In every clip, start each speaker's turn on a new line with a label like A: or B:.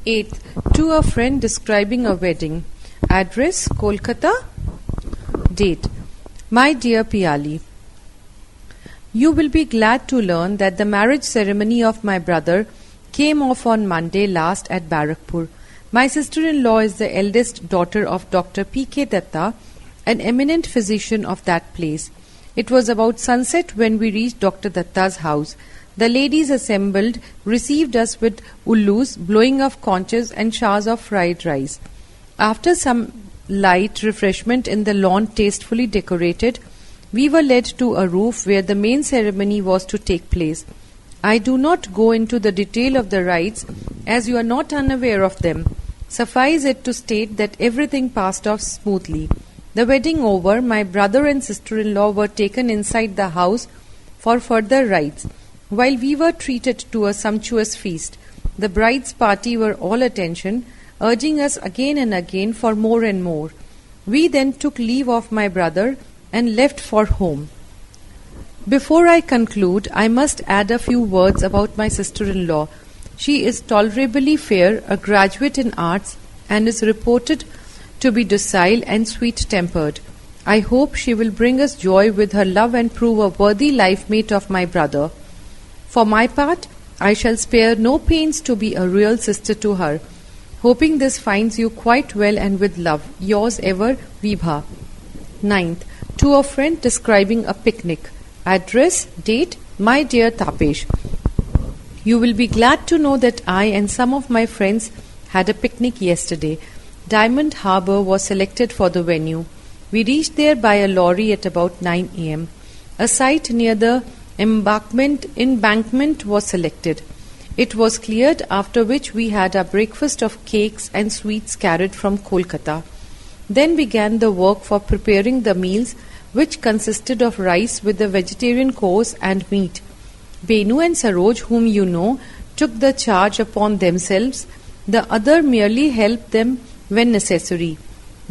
A: 8th. To a friend describing a wedding. Address: Kolkata. Date: My dear Piali, you will be glad to learn that the marriage ceremony of my brother came off on Monday last at Barakpur. My sister-in-law is the eldest daughter of Dr. P.K. Datta, an eminent physician of that place. It was about sunset when we reached Dr. Datta's house. The ladies assembled received us with ullus, blowing of conches and showers of fried rice. After some light refreshment in the lawn tastefully decorated, we were led to a roof where the main ceremony was to take place. I do not go into the detail of the rites, as you are not unaware of them. Suffice it to state that everything passed off smoothly. The wedding over, my brother and sister-in-law were taken inside the house for further rites, while we were treated to a sumptuous feast. The bride's party were all attention, urging us again and again for more and more. We then took leave of my brother and left for home. Before I conclude, I must add a few words about my sister-in-law. She is tolerably fair, a graduate in arts, and is reported to be docile and sweet-tempered. I hope she will bring us joy with her love and prove a worthy life-mate of my brother. For my part, I shall spare no pains to be a real sister to her. Hoping this finds you quite well and with love. Yours ever, Vibha. 9th. To a friend describing a picnic. Address: Date: My dear Tapesh, you will be glad to know that I and some of my friends had a picnic yesterday. Diamond Harbour was selected for the venue. We reached there by a lorry at about 9 a.m. A site near the embankment was selected. It was cleared, after which we had our breakfast of cakes and sweets carried from Kolkata. Then began the work for preparing the meals, which consisted of rice with a vegetarian course and meat. Benu and Saroj, whom you know, took the charge upon themselves. The other merely helped them when necessary.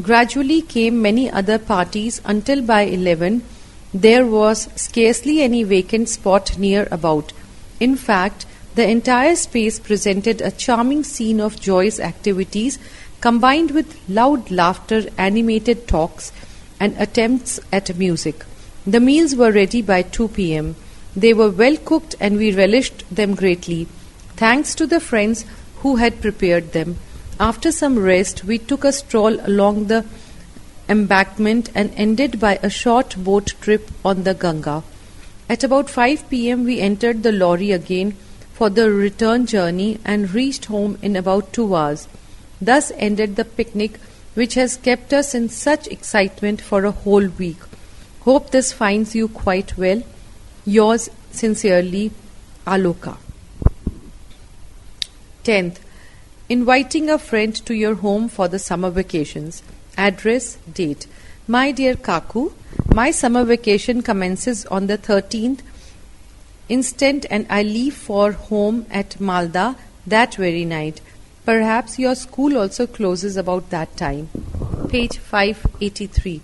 A: Gradually came many other parties until by 11 there was scarcely any vacant spot near about. In fact, the entire space presented a charming scene of joyous activities combined with loud laughter, animated talks, and attempts at music. The meals were ready by 2 p.m. They were well cooked and we relished them greatly, thanks to the friends who had prepared them. After some rest, we took a stroll along the embankment and ended by a short boat trip on the Ganga. At about 5 p.m. we entered the lorry again for the return journey and reached home in about 2 hours. Thus ended the picnic, which has kept us in such excitement for a whole week. Hope this finds you quite well. Yours sincerely, Aloka. 10th. Inviting a friend to your home for the summer vacations. Address: Date: My dear Kaku, my summer vacation commences on the 13th instant and I leave for home at Malda that very night. Perhaps your school also closes about that time. Page 583.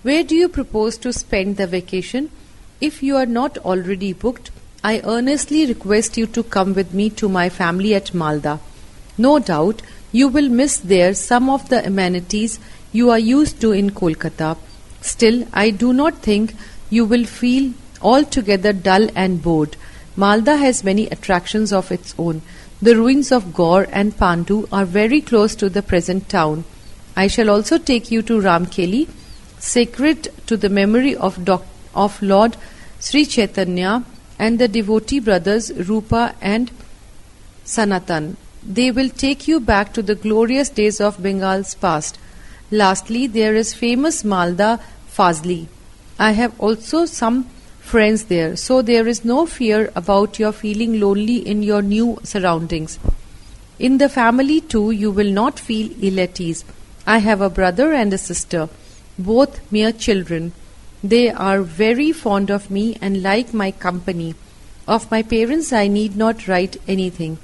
A: Where do you propose to spend the vacation? If you are not already booked, I earnestly request you to come with me to my family at Malda. No doubt you will miss there some of the amenities you are used to in Kolkata. Still, I do not think you will feel altogether dull and bored. Malda has many attractions of its own. The ruins of Gaur and Pandu are very close to the present town. I shall also take you to Ramkeli, sacred to the memory of Lord Sri Chaitanya and the devotee brothers Rupa and Sanatan. They will take you back to the glorious days of Bengal's past. Lastly, there is famous Malda Fazli. I have also some friends there, so there is no fear about your feeling lonely in your new surroundings. In the family too, you will not feel ill at ease. I have a brother and a sister, both mere children. They are very fond of me and like my company. Of my parents I need not write anything.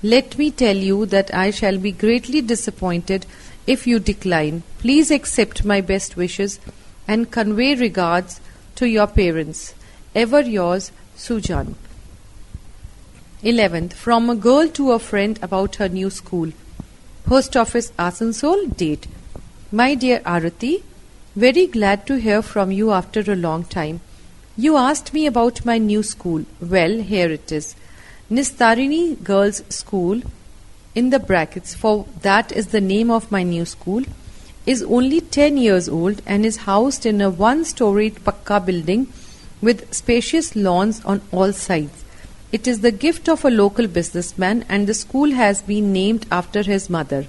A: Let me tell you that I shall be greatly disappointed if you decline. Please accept my best wishes and convey regards to your parents. Ever yours, Sujan. 11th. From a girl to a friend about her new school. Post Office, Asansol. Date: My dear Arati, very glad to hear from you after a long time. You asked me about my new school. Well, here it is. Nistarini Girls' School, in the brackets, for that is the name of my new school, is only 10 years old and is housed in a one-storied pakka building with spacious lawns on all sides. It is the gift of a local businessman, and the school has been named after his mother.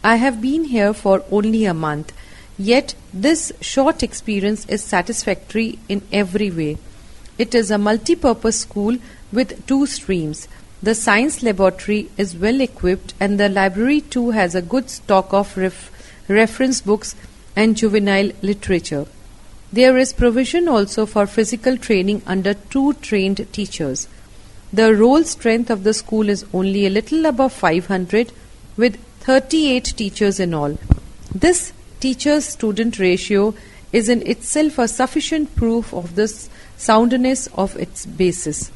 A: I have been here for only a month, yet this short experience is satisfactory in every way. It is a multi-purpose school with 2 streams. The science laboratory is well equipped, and the library too has a good stock of reference books and juvenile literature. There is provision also for physical training under 2 trained teachers. The roll strength of the school is only a little above 500, with 38 teachers in all. This teacher-student ratio is in itself a sufficient proof of the soundness of its basis.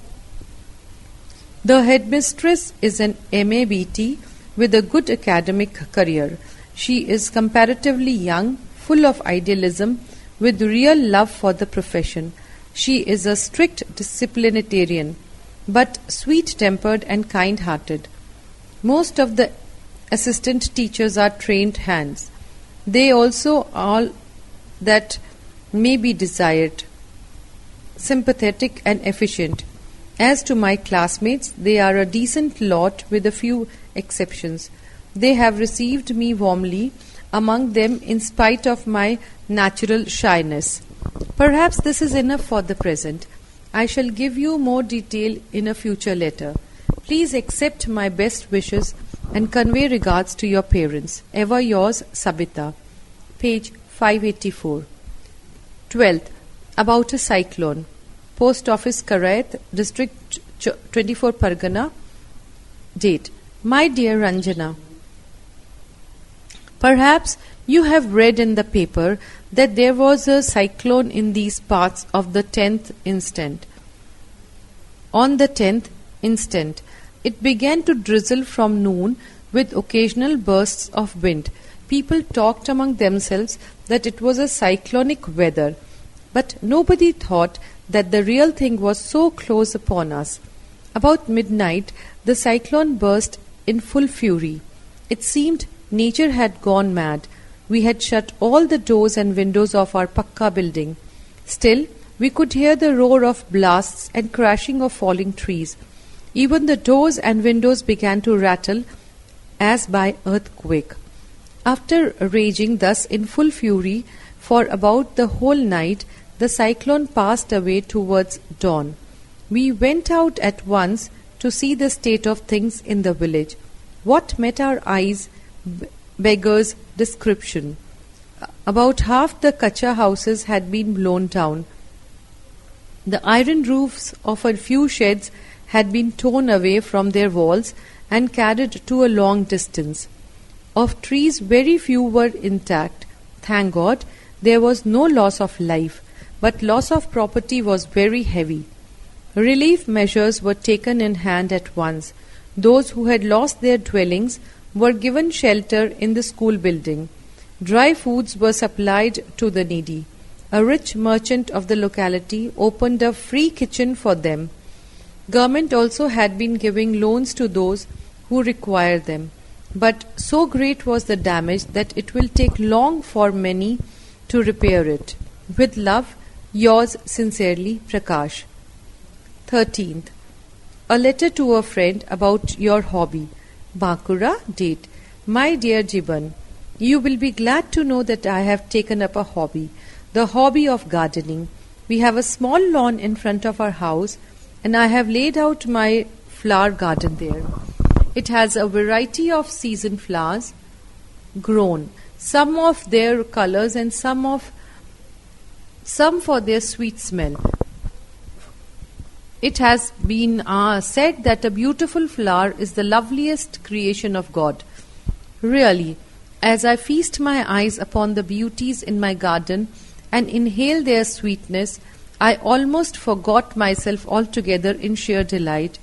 A: The headmistress is an MABT with a good academic career. She is comparatively young, full of idealism, with real love for the profession. She is a strict disciplinarian, but sweet-tempered and kind-hearted. Most of the assistant teachers are trained hands. They also all that may be desired, sympathetic and efficient. As to my classmates, they are a decent lot with a few exceptions. They have received me warmly among them in spite of my natural shyness. Perhaps this is enough for the present. I shall give you more detail in a future letter. Please accept my best wishes and convey regards to your parents. Ever yours, Sabita. Page 584. 12th. About a cyclone. Post Office, Karayat, District 24 Pargana. Date: My dear Ranjana, perhaps you have read in the paper that there was a cyclone in these parts of the 10th instant. On the 10th instant, it began to drizzle from noon with occasional bursts of wind. People talked among themselves that it was a cyclonic weather, but nobody thought that the real thing was so close upon us. About midnight, the cyclone burst in full fury. It seemed nature had gone mad. We had shut all the doors and windows of our pakka building. Still, we could hear the roar of blasts and crashing of falling trees. Even the doors and windows began to rattle as by earthquake. After raging thus in full fury for about the whole night, the cyclone passed away towards dawn. We went out at once to see the state of things in the village. What met our eyes beggars description. About half the kacha houses had been blown down. The iron roofs of a few sheds had been torn away from their walls and carried to a long distance. Of trees, very few were intact. Thank God, there was no loss of life, but loss of property was very heavy. Relief measures were taken in hand at once. Those who had lost their dwellings were given shelter in the school building. Dry foods were supplied to the needy. A rich merchant of the locality opened a free kitchen for them. Government also had been giving loans to those who required them. But so great was the damage that it will take long for many to repair it. With love, yours sincerely, Prakash. 13th. A letter to a friend about your hobby. Bankura, date: My dear Jiban, you will be glad to know that I have taken up a hobby, the hobby of gardening. We have a small lawn in front of our house, and I have laid out my flower garden there. It has a variety of season flowers grown, some of their colors and some for their sweet smell. It has been said that a beautiful flower is the loveliest creation of God. Really, as I feast my eyes upon the beauties in my garden and inhale their sweetness, I almost forgot myself altogether in sheer delight.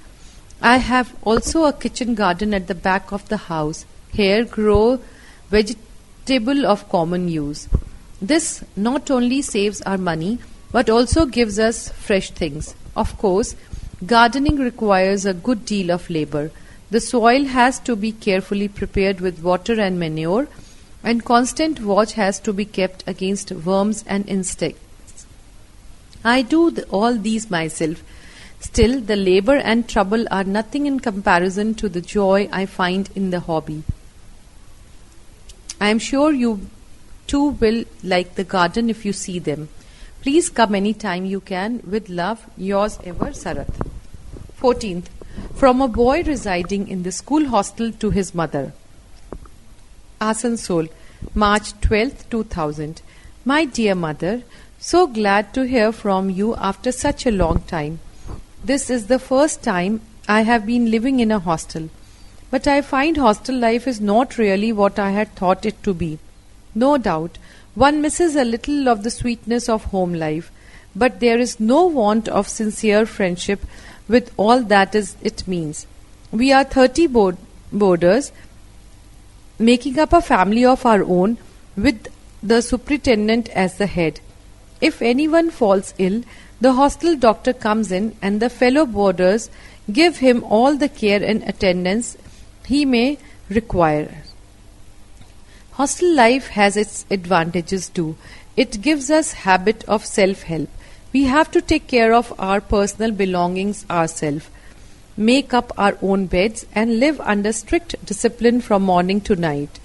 A: I have also a kitchen garden at the back of the house. Here grow vegetable of common use. This not only saves our money but also gives us fresh things. Of course, gardening requires a good deal of labor. The soil has to be carefully prepared with water and manure, and constant watch has to be kept against worms and insects. I do all these myself. Still, the labor and trouble are nothing in comparison to the joy I find in the hobby. I am sure you too will like the garden if you see them. Please come any time you can. With love, yours ever, Sarath. 14th. From a boy residing in the school hostel to his mother. Asansol, March 12th, 2000. My dear mother, so glad to hear from you after such a long time. This is the first time I have been living in a hostel. But I find hostel life is not really what I had thought it to be. No doubt, one misses a little of the sweetness of home life, but there is no want of sincere friendship with all that it means. We are 30 boarders, making up a family of our own, with the superintendent as the head. If anyone falls ill, the hostel doctor comes in and the fellow boarders give him all the care and attendance he may require. Hostel life has its advantages too. It gives us habit of self-help. We have to take care of our personal belongings ourselves, make up our own beds, and live under strict discipline from morning to night.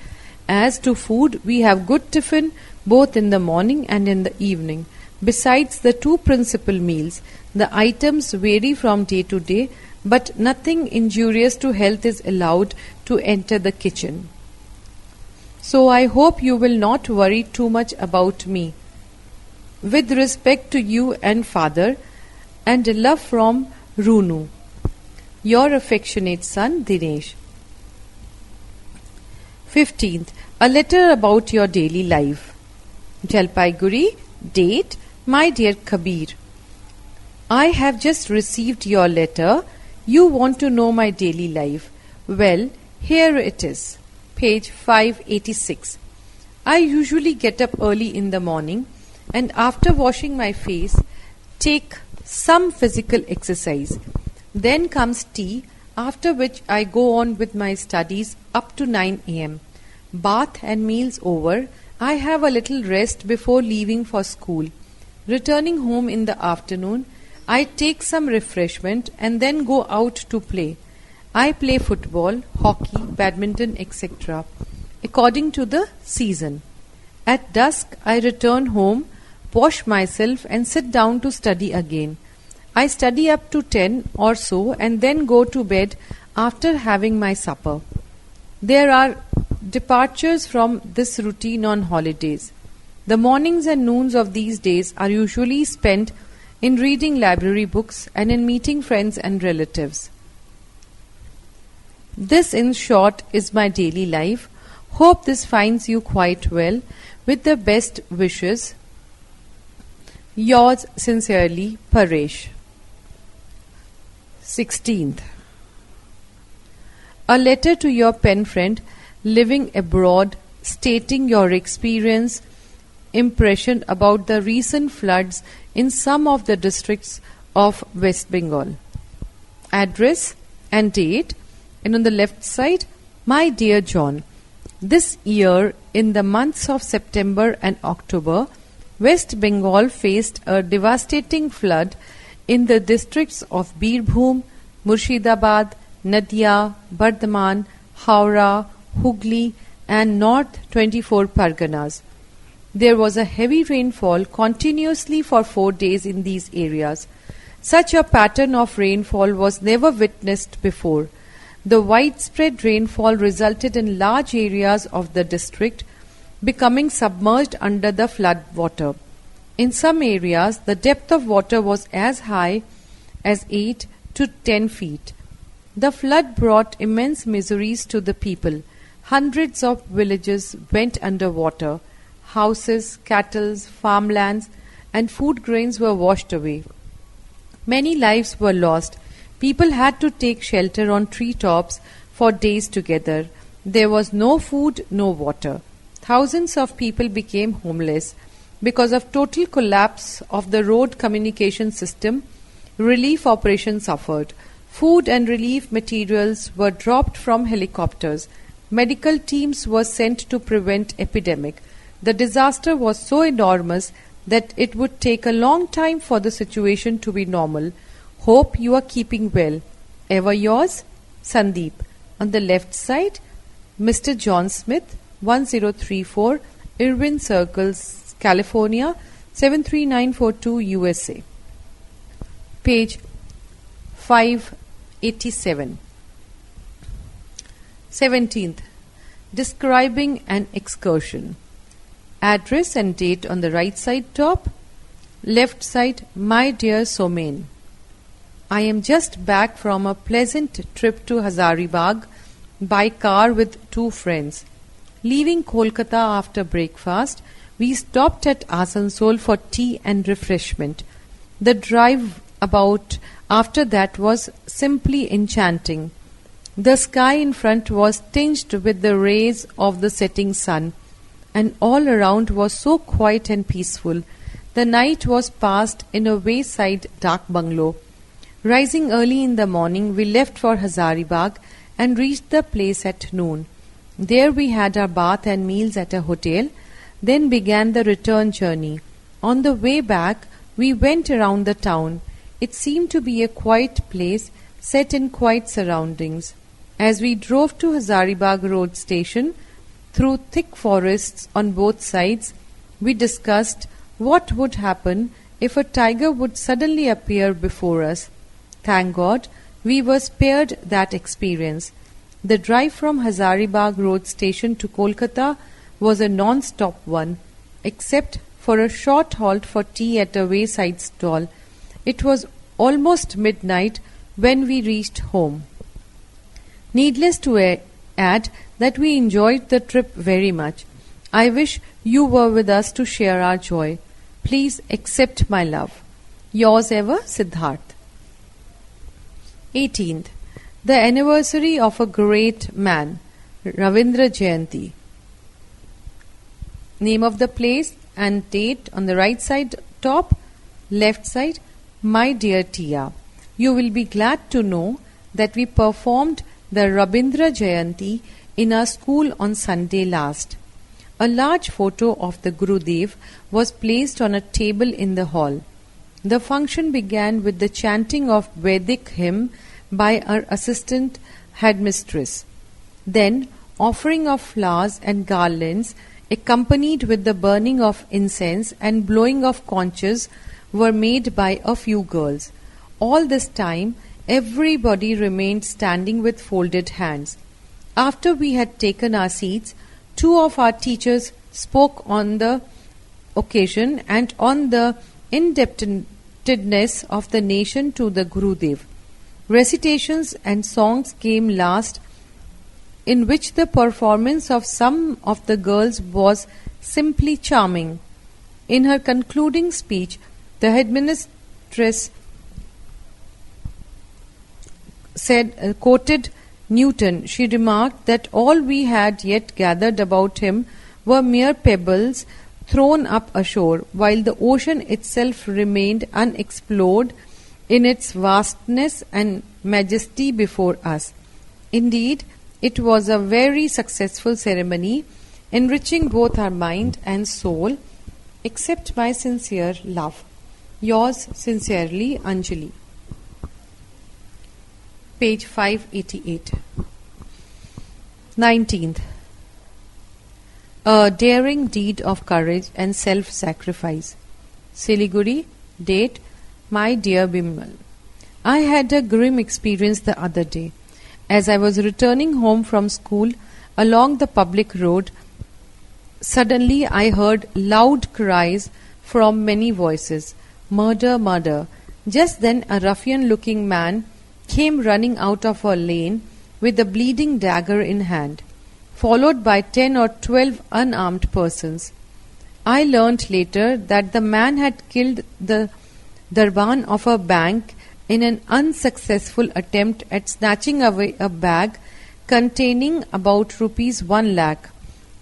A: As to food, we have good tiffin both in the morning and in the evening. Besides the two principal meals, the items vary from day to day, but nothing injurious to health is allowed to enter the kitchen. So I hope you will not worry too much about me. With respect to you and father, and love from Runu. Your affectionate son, Dinesh. 15th. A letter about your daily life. Jalpaiguri. Date. My dear Kabir, I have just received your letter. You want to know my daily life. Well, here it is. Page 586. I usually get up early in the morning and after washing my face, take some physical exercise. Then comes tea, after which I go on with my studies up to 9 a.m. Bath and meals over, I have a little rest before leaving for school. Returning home in the afternoon, I take some refreshment and then go out to play. I play football, hockey, badminton, etc. according to the season. At dusk, I return home, wash myself and sit down to study again. I study up to 10 or so and then go to bed after having my supper. There are departures from this routine on holidays. The mornings and noons of these days are usually spent in reading library books and in meeting friends and relatives. This, in short, is my daily life. Hope this finds you quite well. With the best wishes, yours sincerely, Paresh. 16th. A letter to your pen friend living abroad stating your impression about the recent floods in some of the districts of West Bengal. Address and date, and on the left side, my dear John, this year in the months of September and October, West Bengal faced a devastating flood in the districts of Birbhum, Murshidabad, Nadia, Bardhaman, Howrah, Hooghly and North 24 Parganas. There was a heavy rainfall continuously for 4 days in these areas. Such a pattern of rainfall was never witnessed before. The widespread rainfall resulted in large areas of the district becoming submerged under the flood water. In some areas, the depth of water was as high as 8 to 10 feet. The flood brought immense miseries to the people. Hundreds of villages went under water. Houses, cattle, farmlands, and food grains were washed away. Many lives were lost. People had to take shelter on tree tops for days together. There was no food, no water. Thousands of people became homeless. Because of total collapse of the road communication system, relief operations suffered. Food and relief materials were dropped from helicopters. Medical teams were sent to prevent epidemic. The disaster was so enormous that it would take a long time for the situation to be normal. Hope you are keeping well. Ever yours, Sandeep. On the left side, Mr. John Smith, 1034 Irwin Circles, California, 73942 USA. Page 587. 17th. Describing an excursion. Address and date on the right side top. Left side, My dear Somain. I am just back from a pleasant trip to Hazaribagh by car with 2 friends. Leaving Kolkata after breakfast, we stopped at Asansol for tea and refreshment. The drive about after that was simply enchanting. The sky in front was tinged with the rays of the setting sun, and all around was so quiet and peaceful. The night was passed in a wayside dark bungalow. Rising early in the morning, we left for Hazaribagh and reached the place at noon. There we had our bath and meals at a hotel. Then began the return journey. On the way back, we went around the town. It seemed to be a quiet place, set in quiet surroundings. As we drove to Hazaribagh road station, through thick forests on both sides, we discussed what would happen if a tiger would suddenly appear before us. Thank God, we were spared that experience. The drive from Hazaribagh road station to Kolkata was a non-stop one, except for a short halt for tea at a wayside stall. It was almost midnight when we reached home. Needless to add that we enjoyed the trip very much. I wish you were with us to share our joy. Please accept my love. Yours ever, Siddharth. 18th. The anniversary of a great man, Ravindra Jayanti. Name of the place and date on the right side top, left side, My dear Tia. You will be glad to know that we performed the Rabindra Jayanti in our school on Sunday last. A large photo of the Gurudev was placed on a table in the hall. The function began with the chanting of Vedic hymn by our assistant headmistress. Then, offering of flowers and garlands, accompanied with the burning of incense and blowing of conches, were made by a few girls. All this time, everybody remained standing with folded hands. After we had taken our seats, 2 of our teachers spoke on the occasion and on the indebtedness of the nation to the Gurudev. Recitations and songs came last, in which the performance of some of the girls was simply charming. In her concluding speech, the headmistress quoted Newton. She remarked that all we had yet gathered about him were mere pebbles thrown up ashore, while the ocean itself remained unexplored in its vastness and majesty before us. Indeed, it was a very successful ceremony, enriching both our mind and soul. Accept my sincere love. Yours sincerely, Anjali. Page 588. 19th. A daring deed of courage and self-sacrifice. Siliguri, date, My dear Bimal. I had a grim experience the other day. As I was returning home from school along the public road, suddenly I heard loud cries from many voices. Murder, murder. Just then a ruffian-looking man came running out of a lane with a bleeding dagger in hand, followed by 10 or 12 unarmed persons. I learnt later that the man had killed the Darban of a bank in an unsuccessful attempt at snatching away a bag containing about rupees 1 lakh.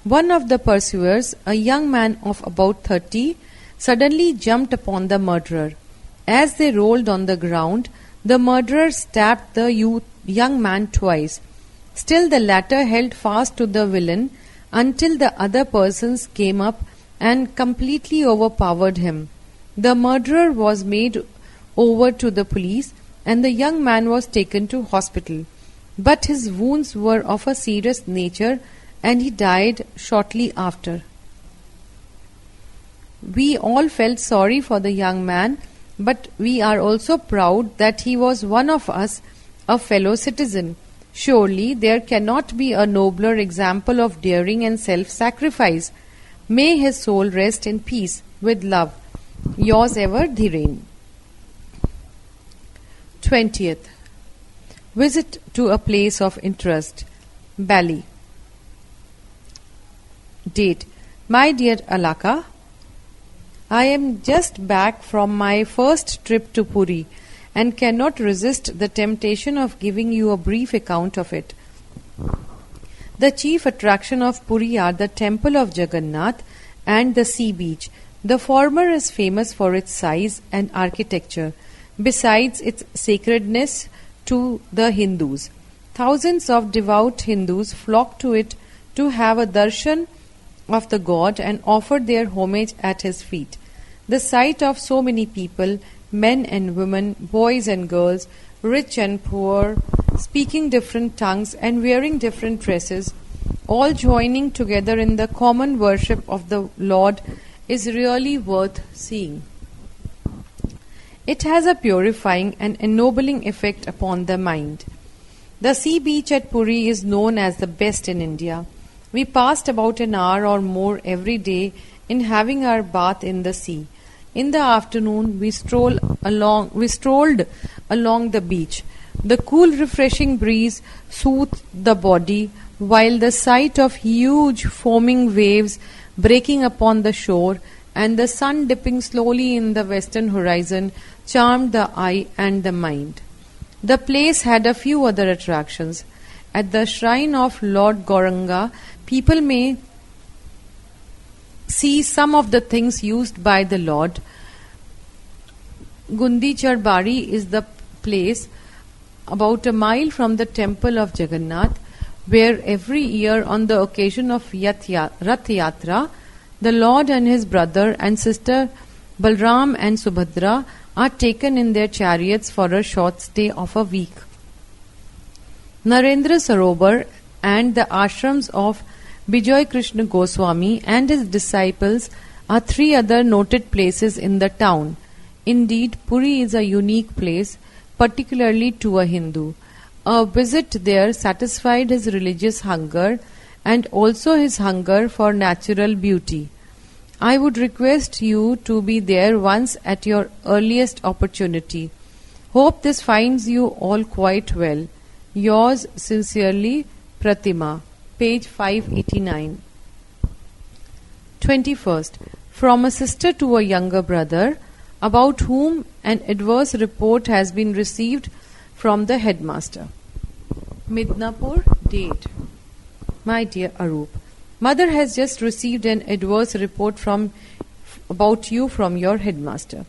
A: One of the pursuers, a young man of about 30, suddenly jumped upon the murderer. As they rolled on the ground, the murderer stabbed the young man twice. Still the latter held fast to the villain until the other persons came up and completely overpowered him. The murderer was made over to the police and the young man was taken to hospital. But his wounds were of a serious nature and he died shortly after. We all felt sorry for the young man, but we are also proud that he was one of us, a fellow citizen. Surely there cannot be a nobler example of daring and self-sacrifice. May his soul rest in peace. With love. Yours ever, Dhiren. 20th. Visit to a place of interest. Bali. Date. My dear Alaka, I am just back from my first trip to Puri and cannot resist the temptation of giving you a brief account of it. The chief attraction of Puri are the temple of Jagannath and the sea beach. The former is famous for its size and architecture, besides its sacredness to the Hindus. Thousands of devout Hindus flock to it to have a darshan of the god and offer their homage at his feet. The sight of so many people, men and women, boys and girls, rich and poor, speaking different tongues and wearing different dresses, all joining together in the common worship of the Lord, is really worth seeing. It has a purifying and ennobling effect upon the mind. The sea beach at Puri is known as the best in India. We passed about an hour or more every day in having our bath in the sea. In the afternoon, we strolled along the beach. The cool, refreshing breeze soothed the body, while the sight of huge foaming waves breaking upon the shore and the sun dipping slowly in the western horizon charmed the eye and the mind. The place had a few other attractions. At the shrine of Lord Gauranga, people may see some of the things used by the Lord. Gundichar Bari is the place about a mile from the temple of Jagannath, where every year on the occasion of Rath Yatra, the Lord and his brother and sister Balram and Subhadra are taken in their chariots for a short stay of a week. Narendra Sarovar and the ashrams of Bijoy Krishna Goswami and his disciples are three other noted places in the town. Indeed, Puri is a unique place, particularly to a Hindu. A visit there satisfied his religious hunger and also his hunger for natural beauty. I would request you to be there once at your earliest opportunity. Hope this finds you all quite well. Yours sincerely, Pratima. Page 589. 21st. From a sister to a younger brother, about whom an adverse report has been received from the headmaster. Midnapur, date. My dear Arup, Mother has just received an adverse report about you from your headmaster.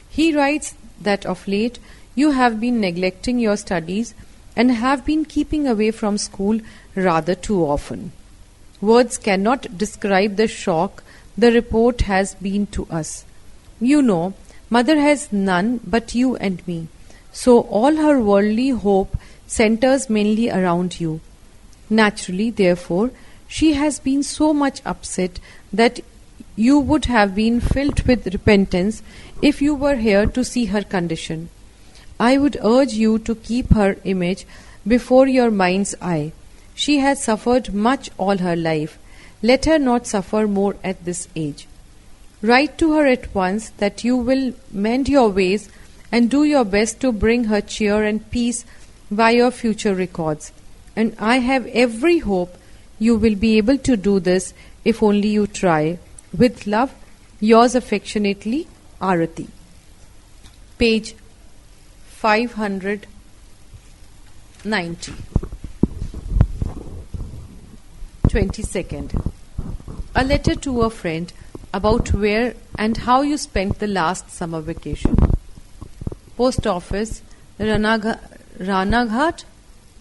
A: He writes that of late you have been neglecting your studies and have been keeping away from school rather too often. Words cannot describe the shock the report has been to us. You know, Mother has none but you and me, so all her worldly hope centers mainly around you. Naturally, therefore, she has been so much upset that you would have been filled with repentance if you were here to see her condition. I would urge you to keep her image before your mind's eye. She has suffered much all her life. Let her not suffer more at this age. Write to her at once that you will mend your ways and do your best to bring her cheer and peace by your future records. And I have every hope you will be able to do this if only you try. With love, yours affectionately, Arati. Page 590. 22nd. A letter to a friend about where and how you spent the last summer vacation. Post Office, Ranaghat.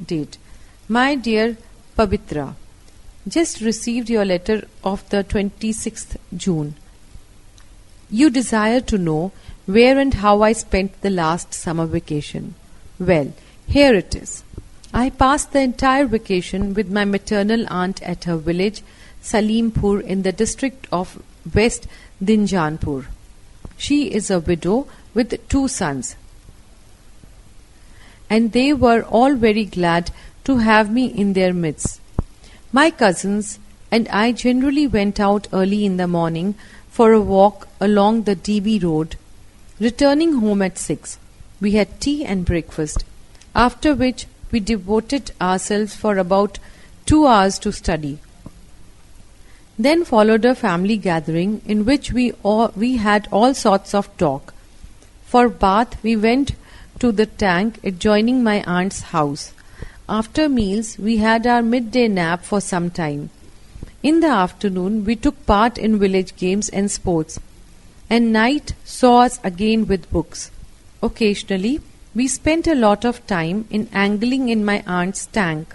A: Date. My dear Pavitra, just received your letter of the 26th June. You desire to know where and how I spent the last summer vacation. Well, here it is. I passed the entire vacation with my maternal aunt at her village, Salimpur, in the district of West Dinjanpur. She is a widow with 2 sons, and they were all very glad to have me in their midst. My cousins and I generally went out early in the morning for a walk along the DB road, returning home at 6. We had tea and breakfast, after which we devoted ourselves for about 2 hours to study. Then followed a family gathering in which we had all sorts of talk. For bath we went to the tank adjoining my aunt's house. After meals we had our midday nap for some time. In the afternoon we took part in village games and sports, and night saw us again with books. Occasionally we spent a lot of time in angling in my aunt's tank.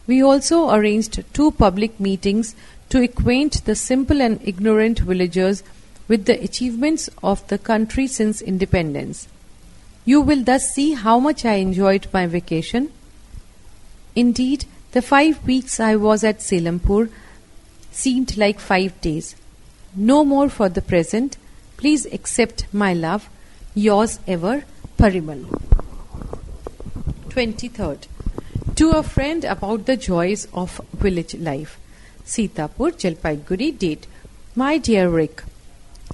A: We also arranged 2 public meetings to acquaint the simple and ignorant villagers with the achievements of the country since independence. You will thus see how much I enjoyed my vacation. Indeed, the 5 weeks I was at Selampur seemed like 5 days. No more for the present. Please accept my love. Yours ever, Parimal. 23rd. To a friend about the joys of village life. Sitapur, Jalpaiguri. Date. My dear Rick,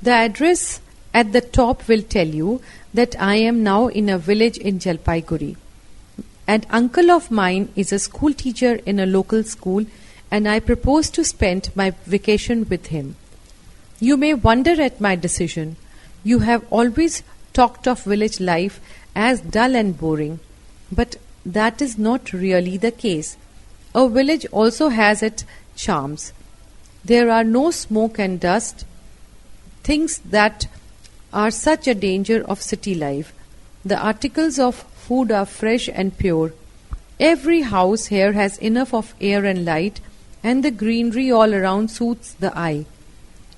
A: the address at the top will tell you that I am now in a village in Jalpaiguri. An uncle of mine is a school teacher in a local school, and I propose to spend my vacation with him. You may wonder at my decision. You have always talked of village life as dull and boring, but that is not really the case. A village also has its charms. There are no smoke and dust, things that are such a danger of city life. The articles of food are fresh and pure. Every house here has enough of air and light, and the greenery all around soothes the eye.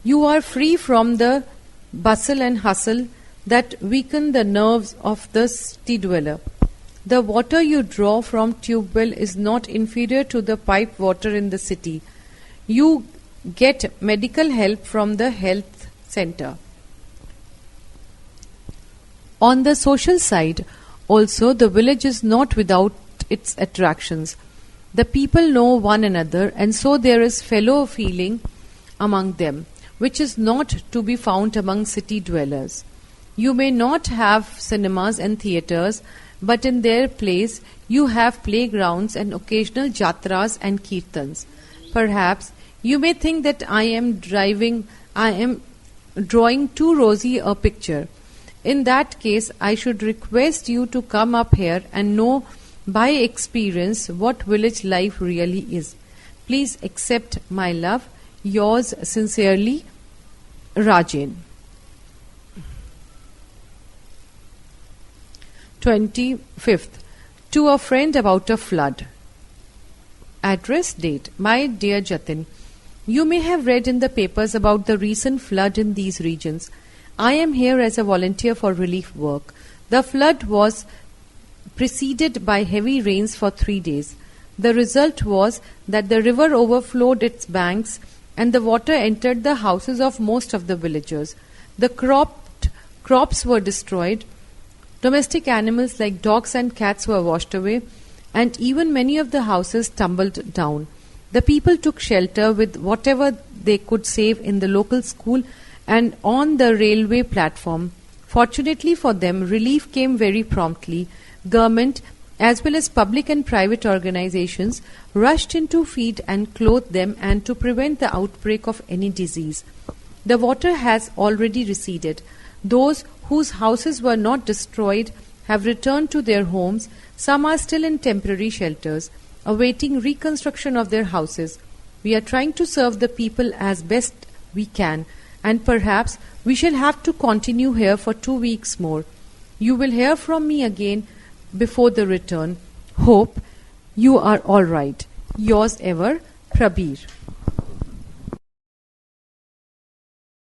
A: You are free from the bustle and hustle that weaken the nerves of the city dweller. The water you draw from tube well is not inferior to the pipe water in the city. You get medical help from the health center. On the social side, also, the village is not without its attractions. The people know one another, and so there is fellow feeling among them, which is not to be found among city dwellers. You may not have cinemas and theatres, but in their place you have playgrounds and occasional jatras and kirtans. Perhaps you may think that I am drawing too rosy a picture. In that case, I should request you to come up here and know by experience what village life really is. Please accept my love. Yours sincerely, Rajan. 25th. To a friend about a flood. Address, date. My dear Jatin, you may have read in the papers about the recent flood in these regions. I am here as a volunteer for relief work. The flood was preceded by heavy rains for 3 days. The result was that the river overflowed its banks and the water entered the houses of most of the villagers. The crops were destroyed. Domestic animals like dogs and cats were washed away, and even many of the houses tumbled down. The people took shelter with whatever they could save in the local school and on the railway platform. Fortunately for them, relief came very promptly. Government, as well as public and private organizations, rushed in to feed and clothe them and to prevent the outbreak of any disease. The water has already receded. Those whose houses were not destroyed have returned to their homes. Some are still in temporary shelters, awaiting reconstruction of their houses. We are trying to serve the people as best we can, and perhaps we shall have to continue here for 2 weeks more. You will hear from me again before the return. Hope you are all right. Yours ever, Prabir.